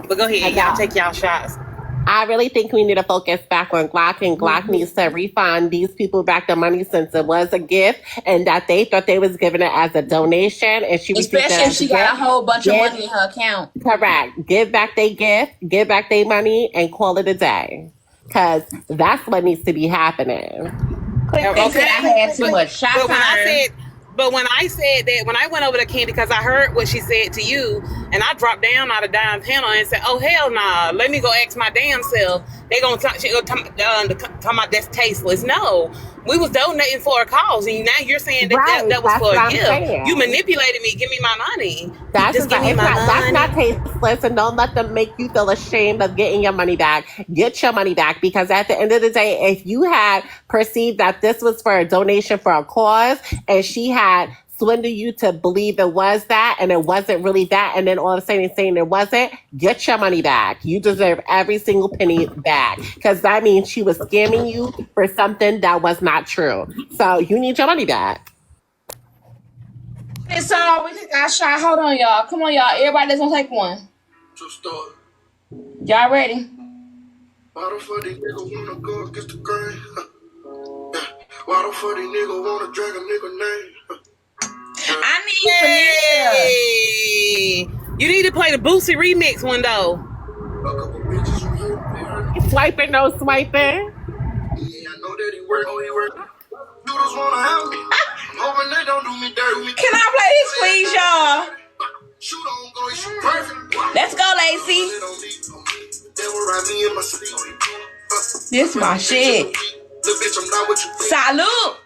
But go ahead, y'all take y'all shots. I really think we need to focus back on Glock, and Glock needs to refund these people back the money since it was a gift, and that they thought they was giving it as a donation, and she especially if she got a whole bunch of money in her account. Correct. Give back their gift, give back their money, and call it a day. Because that's what needs to be happening. Okay, I had too much shot time. But when I said that, when I went over to Candy, because I heard what she said to you, and I dropped down out of Diane panel and said, oh, hell nah, let me go ask my damn self. They gonna talk about that's tasteless. No, we was donating for a cause, and now you're saying that was for a gift. You manipulated me. Give me my money. That's not tasteless, and don't let them make you feel ashamed of getting your money back. Get your money back, because at the end of the day, if you had perceived that this was for a donation for a cause, and she had swindled you to believe it was that, and it wasn't really that, and then all of a sudden saying it wasn't, get your money back. You deserve every single penny back, because that means she was scamming you for something that was not true. So you need your money back. So we just got shot. Hold on, y'all. Come on, y'all. Everybody that's gonna take one. Y'all ready? Why the fuck these niggas wanna go against the grain? Why the fuck these niggas wanna drag a nigga name? I need Felicia. You need to play the Boosie remix one though. Swiping, no swiping. Yeah, I know that he work. Oh, he work. You just wanna have me. Hoping they don't do me dirty. Can I play this, please, y'all? Shoot on, go, shoot perfect. Let's go, Lacey. This my shit. Salute.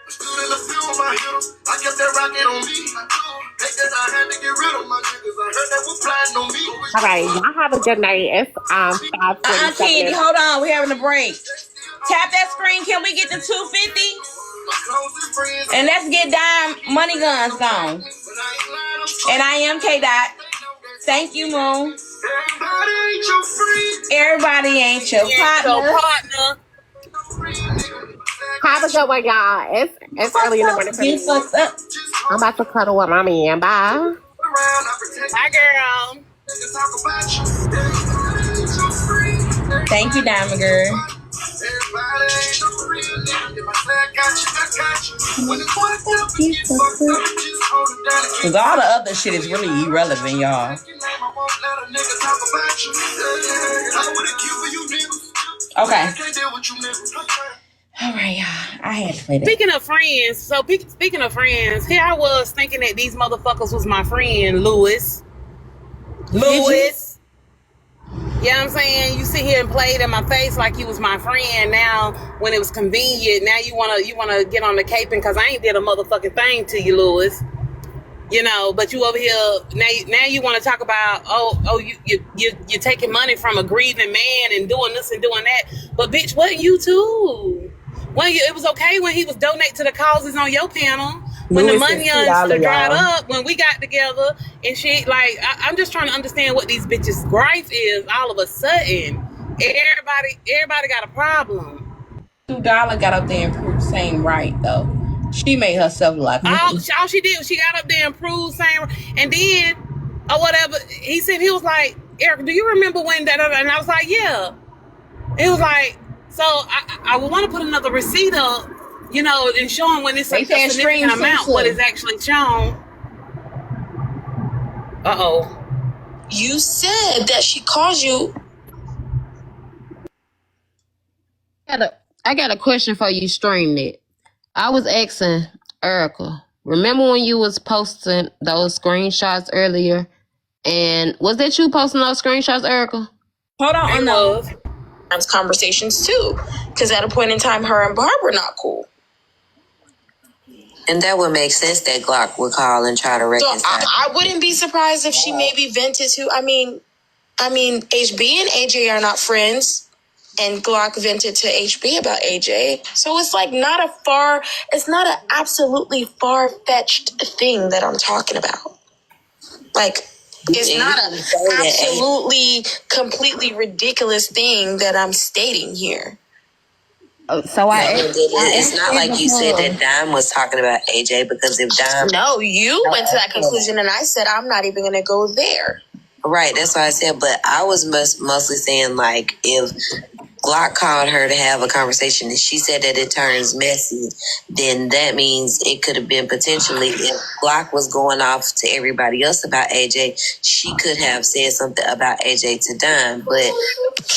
Stood in the field with my hitters. I kept that rocket on me. Hate that I had to get rid of my niggas. I heard they were plotting on me. All right, y'all have a good night. It's 5:47. Candy, hold on. We're having a break. Tap that screen. Can we get to 250? And let's get Dime Money Guns gone. And I am K-Dot. Thank you, Moon. Everybody ain't your partner. Have a good one, y'all. It's early in the morning for me. I'm about to cuddle with my man. Bye. Bye, girl. Thank you, Diamond Girl. Cause all the other shit is really irrelevant, y'all. Okay. All right, y'all. I had to play that. Speaking of friends, here I was thinking that these motherfuckers was my friend, Lewis. You know what I'm saying? You sit here and played in my face like you was my friend. Now, when it was convenient, now you wanna get on the caping because I ain't did a motherfucking thing to you, Lewis. You know, but you over here now you want to talk about you're taking money from a grieving man and doing this and doing that. But bitch, what you too? It was okay when he was donating to the causes on your panel. When the money dried up, when we got together and shit, like I'm just trying to understand what these bitches' gripe is. All of a sudden, everybody got a problem. $2 got up there and proved same right though. She made herself like all she did was she got up there and proved same, and then or whatever. He said he was like, Erica, do you remember when that? And I was like, yeah. It was like, so I would want to put another receipt up. You know, and showing when it's a significant amount, what is actually shown. You said that she called you. I got a question for you, StreamNet. I was asking Erica, remember when you was posting those screenshots earlier? And was that you posting those screenshots, Erica? Hold on, no. Conversations too, because at a point in time, her and Barb were not cool. And that would make sense that Glock would call and try to reconcile. So I wouldn't be surprised if she maybe vented to. I mean, HB and AJ are not friends, and Glock vented to HB about AJ. So it's like it's not an absolutely far-fetched thing that I'm talking about. Like, it's not an absolutely, completely ridiculous thing that I'm stating here. So it's not like you said that Dime was talking about AJ, because if Dime... No, you went to that conclusion, and I said I'm not even going to go there. Right, that's what I said, but I was mostly saying, like, if Glock called her to have a conversation and she said that it turns messy, then that means it could have been potentially, if Glock was going off to everybody else about AJ, she could have said something about AJ to Dime. But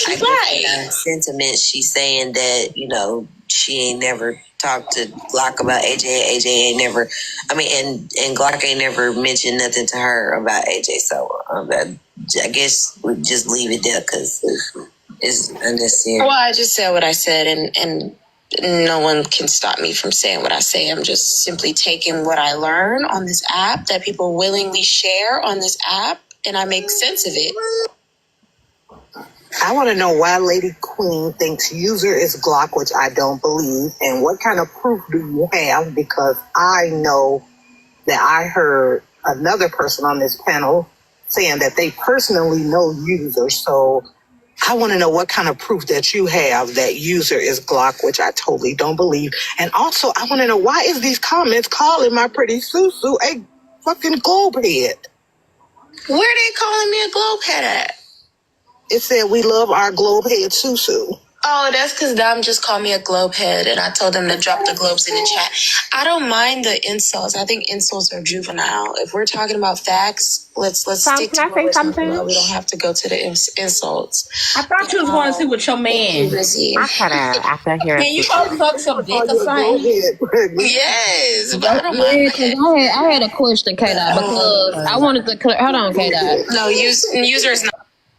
I guess sentiment, she's saying that, you know, she ain't never talked to Glock about AJ. AJ ain't never, and Glock ain't never mentioned nothing to her about AJ. So I guess we just leave it there because it's unnecessary. Well, I just said what I said, and no one can stop me from saying what I say. I'm just simply taking what I learn on this app that people willingly share on this app, and I make sense of it. I want to know why Lady Queen thinks user is Glock, which I don't believe, and what kind of proof do you have? Because I know that I heard another person on this panel saying that they personally know user, so I want to know what kind of proof that you have that user is Glock, which I totally don't believe. And also, I want to know, why is these comments calling my pretty Susu a fucking globe head? Where they calling me a globe head at? It said, we love our globe head Susu. Oh, that's because Dom just called me a globe head, and I told them to drop the globes in the chat. I don't mind the insults. I think insults are juvenile. If we're talking about facts, let's stick to what we're talking about. We don't have to go to the insults. I thought you was going to see what your man. I kind of after hearing. Can you go suck some dick or something? Yes, but I don't mind. Yeah, because I had a question, K-Dot, because I wanted to hold on, K-Dot. No, users not.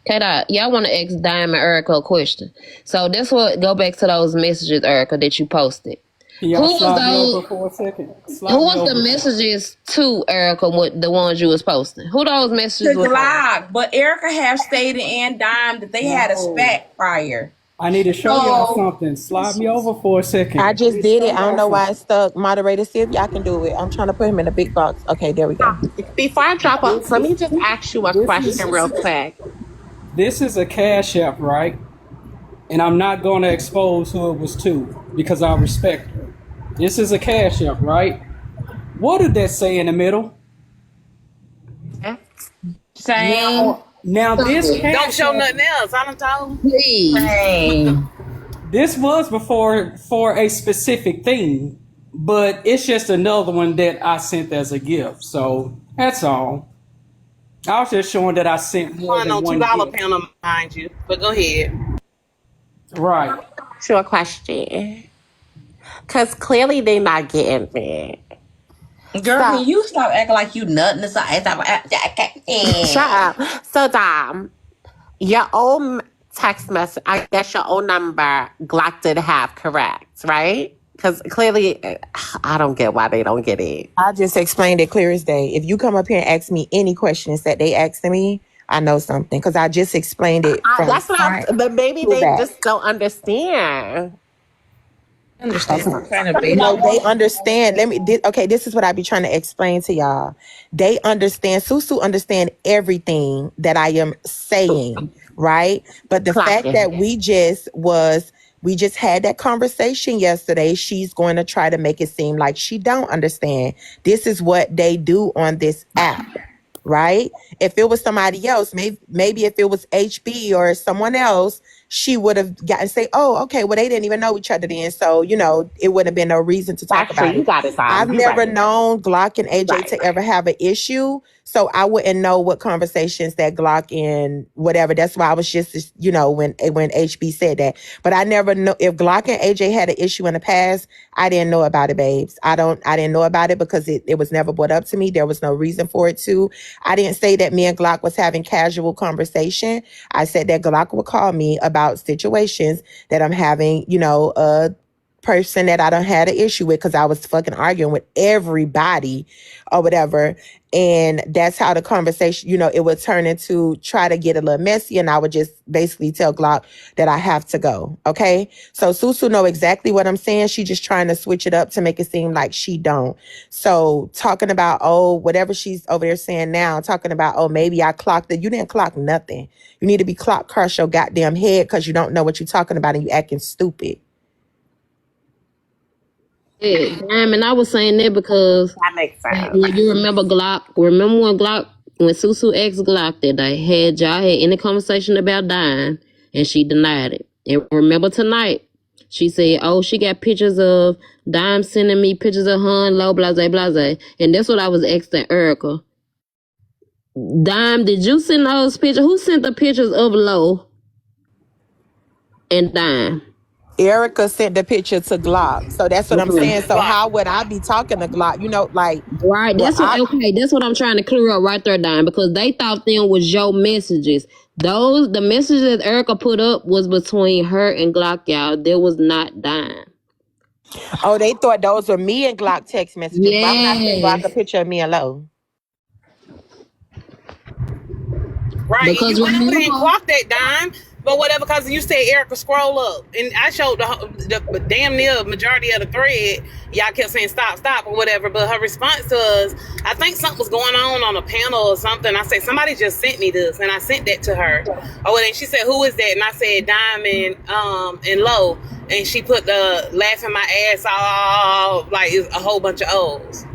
K-Dot, yeah, I want to ask Diamond Erica a question. So this what go back to those messages, Erica, that you posted. Can y'all slide me over for a second? Who was the messages to Erica? With the ones you was posting? Who those messages? To Glock, but Erica have stated and Dime that they had a spat prior. I need to show y'all something. Slide me over for a second. I just did it. I don't know why it's stuck. Moderator, see if y'all can do it. I'm trying to put him in a big box. Okay, there we go. Before I drop off, let me just ask you a question real quick. This is a Cash App, right? And I'm not going to expose who it was to because I respect her. This is a Cash App, right? What did that say in the middle? Same. Now this Cash Don't show App, nothing else. I done told. Please. this was before for a specific thing, but it's just another one that I sent as a gift. So that's all. I was just showing that I sent more than on one $2 gift. panel behind you, but go ahead. Right. Sure question. Because clearly they're not getting it. Girl, can you stop acting like you nothing? Shut up. So, Dom, your own text message, I guess your own number, Glock did have, correct, right? Because clearly, I don't get why they don't get it. I just explained it clear as day. If you come up here and ask me any questions that they asked me, I know something because I just explained it. That's what but maybe they just don't understand. No, they understand. This is what I be trying to explain to y'all. They understand. Susu understand everything that I am saying, right? But the fact that we just had that conversation yesterday, she's going to try to make it seem like she don't understand. This is what they do on this app, right? If it was somebody else, maybe if it was HB or someone else, she would have gotten say, oh, okay, well, they didn't even know each other then. So, it wouldn't have been no reason to talk about it. I've never known Glock and AJ to ever have an issue. So I wouldn't know what conversations that Glock and whatever. That's why I was just, when HB said that. But I never know if Glock and AJ had an issue in the past. I didn't know about it, babes. I didn't know about it because it was never brought up to me. There was no reason for it to. I didn't say that me and Glock was having casual conversation. I said that Glock would call me about situations that I'm having, a person that I don't had an issue with because I was fucking arguing with everybody or whatever. And that's how the conversation, it would turn into try to get a little messy. And I would just basically tell Glock that I have to go. Okay. So Susu know exactly what I'm saying. She just trying to switch it up to make it seem like she don't. So talking about, whatever she's over there saying now, talking about, maybe I clocked it. You didn't clock nothing. You need to be clock crush your goddamn head because you don't know what you're talking about and you acting stupid. Yeah, and I was saying that because that makes sense. You remember Glock? Remember when Susu asked Glock that y'all had any conversation about dying, and she denied it. And remember tonight, she said, she got pictures of Dime sending me pictures of her and Low, blase, blase. And that's what I was asking Erica. Dime, did you send those pictures? Who sent the pictures of Low and Dime? Erica sent the picture to Glock. So that's what I'm saying. So how would I be talking to Glock? Right. That's what I'm trying to clear up right there, Dime, because they thought them was your messages. The messages that Erica put up was between her and Glock, y'all. There was not Dime. Oh, they thought those were me and Glock text messages. Yes. Why would I send Glock a picture of me and Low? Right. Because you went over there and clocked that, Dime. But whatever, because you said Erica scroll up, and I showed the damn near majority of the thread. Y'all kept saying stop or whatever, but her response to us, I think something was going on a panel or something. I said somebody just sent me this, and I sent that to her. Oh, and then she said, "Who is that?" And I said Diamond and Low, and she put the laughing my ass off, like it's a whole bunch of O's.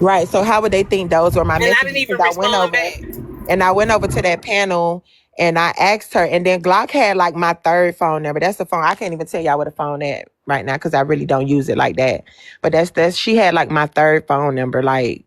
Right. So how would they think those were my messages? I didn't even respond back. And I went over to that panel. And I asked her, and then Glock had like my third phone number. That's the phone. I can't even tell y'all what the phone at right now because I really don't use it like that. But that's she had like my third phone number. Like,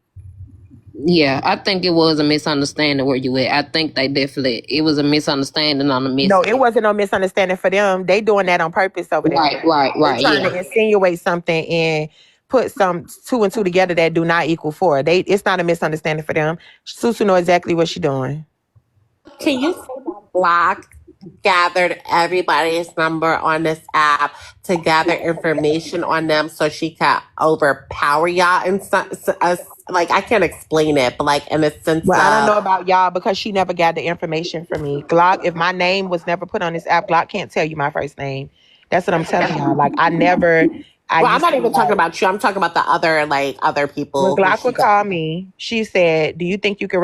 yeah, I think it was a misunderstanding where you at. I think it was a misunderstanding on the message. No, it wasn't no misunderstanding for them. They doing that on purpose over there. Right. They trying to insinuate something and put some 2 and 2 together that do not equal 4. It's not a misunderstanding for them. Susu know exactly what she doing. Can you say that Glock gathered everybody's number on this app to gather information on them so she could overpower y'all and like I can't explain it, but like in a sense Well, I don't know about y'all because she never got the information from me. Glock, if my name was never put on this app, Glock can't tell you my first name. That's what I'm telling y'all. Like I'm not even talking about you. I'm talking about the other people. When Glock would call me, she said, "Do you think you could